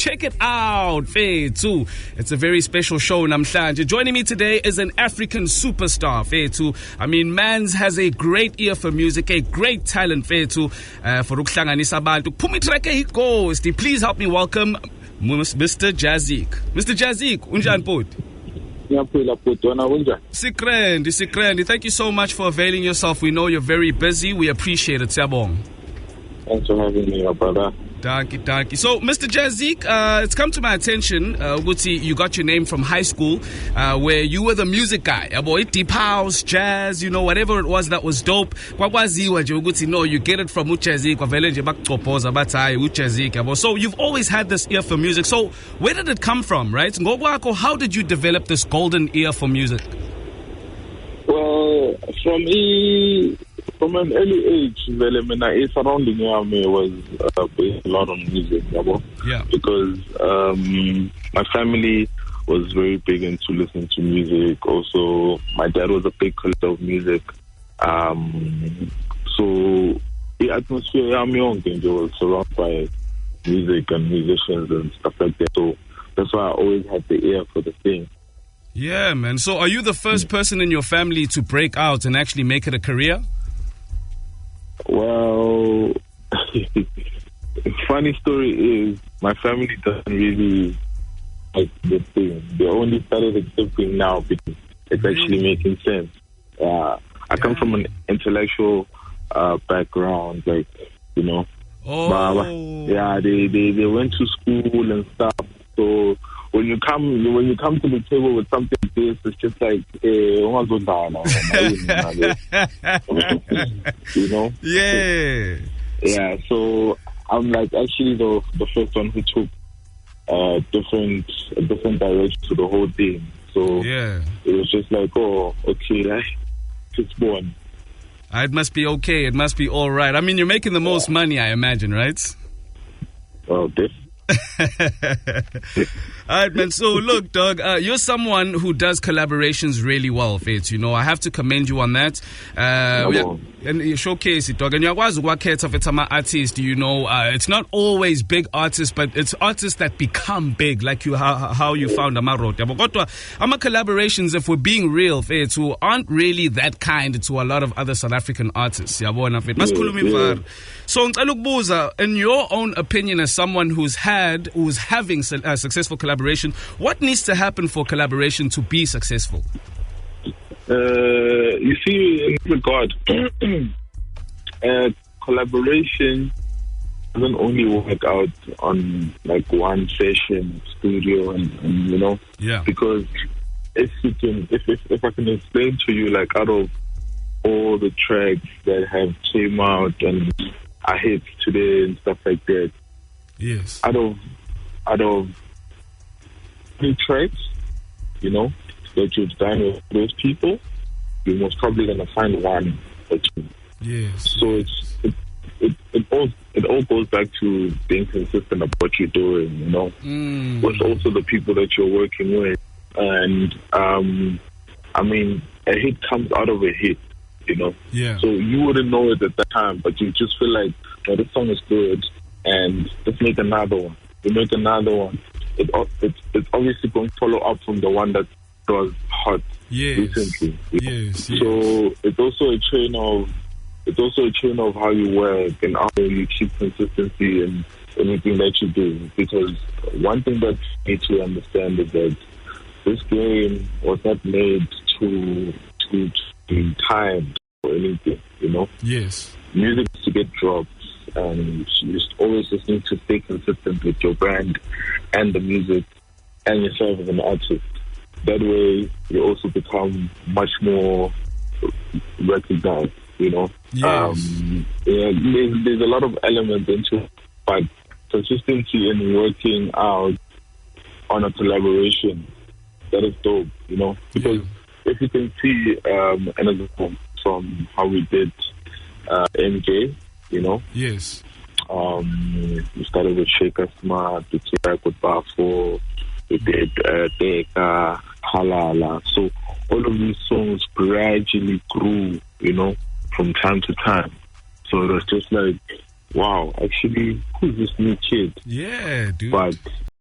check it out. Yethu. It's a very special show, namhlanje. Joining me today is an African superstar, Yethu. I mean, Mans has a great ear for music, a great talent, Yethu. For ukuhlanganisa abantu. Phumi track goes. Please help me welcome Mr. JazziQ. Mr. JazziQ, unjani bhuti? Sikrandi. Thank you so much for availing yourself. We know you're very busy. We appreciate it. Siyabonga. Thanks for having me, brother. Dankie. So, Mr. JazziQ, it's come to my attention, Guti, you got your name from high school, where you were the music guy. About deep house, jazz, whatever it was that was dope. No, you get it from JazziQ. So, you've always had this ear for music. So, where did it come from, right? How did you develop this golden ear for music? Well, from an early age, the surrounding me was based a lot on music, yeah. Because my family was very big into listening to music. Also, my dad was a big collector of music. So the atmosphere I'm young and was surrounded by music and musicians and stuff like that. So that's why I always had the ear for the thing. Yeah, man. So are you the first person in your family to break out and actually make it a career? Well, funny story is my family doesn't really like the thing. They only started accepting now because it's actually making sense. I come from an intellectual background, Oh. But, yeah, they went to school and stuff. So when you come to the table with something like this, it's just like, Yeah. Yeah. So I'm like actually the first one who took a different direction to the whole thing. So yeah, it was just like, oh, okay, it's born. It must be okay. It must be all right. I mean, you're making the most money, I imagine, right? Well, all right, man. So look, dog, you're someone who does collaborations really well, Yethu. I have to commend you on that. And you showcase it, dog. And you're artist, it's not always big artists, but it's artists that become big, like how you found Amarot. But collaborations, if we're being real, Yethu, aren't really that kind to a lot of other South African artists. So, in your own opinion, as someone who's having a successful collaboration, what needs to happen for collaboration to be successful? You see, in this regard, collaboration doesn't only work out on like one session, studio, and yeah. Because if I can explain to you, like out of all the tracks that have came out and are hits today and stuff like that, yes, out of 3 tracks, that you've done with those people, you're most probably gonna find 1 or 2. Yes. So it all goes back to being consistent about what you're doing, with also the people that you're working with. And I mean, a hit comes out of a hit, Yeah. So you wouldn't know it at that time, but you just feel like, this song is good, and let's make another one. You make another one. It's obviously going to follow up from the one that was hot recently. Yes. So it's also a chain of how you work and how you keep consistency in anything that you do. Because one thing that you need to understand is that this game was not made to be timed or anything, Yes. Music is to get dropped, and you always just need to stay consistent with your brand and the music and yourself as an artist. That way, you also become much more recognized, Yes. There's a lot of elements into it, but consistency in working out on a collaboration, that is dope, because if you can see an example from how we did MJ, Yes. We started with Shaker Smart, we started with Bafo, we did Deka, Halala. So all of these songs gradually grew, from time to time. So it was just like, wow, actually, who's this new kid? Yeah, dude. But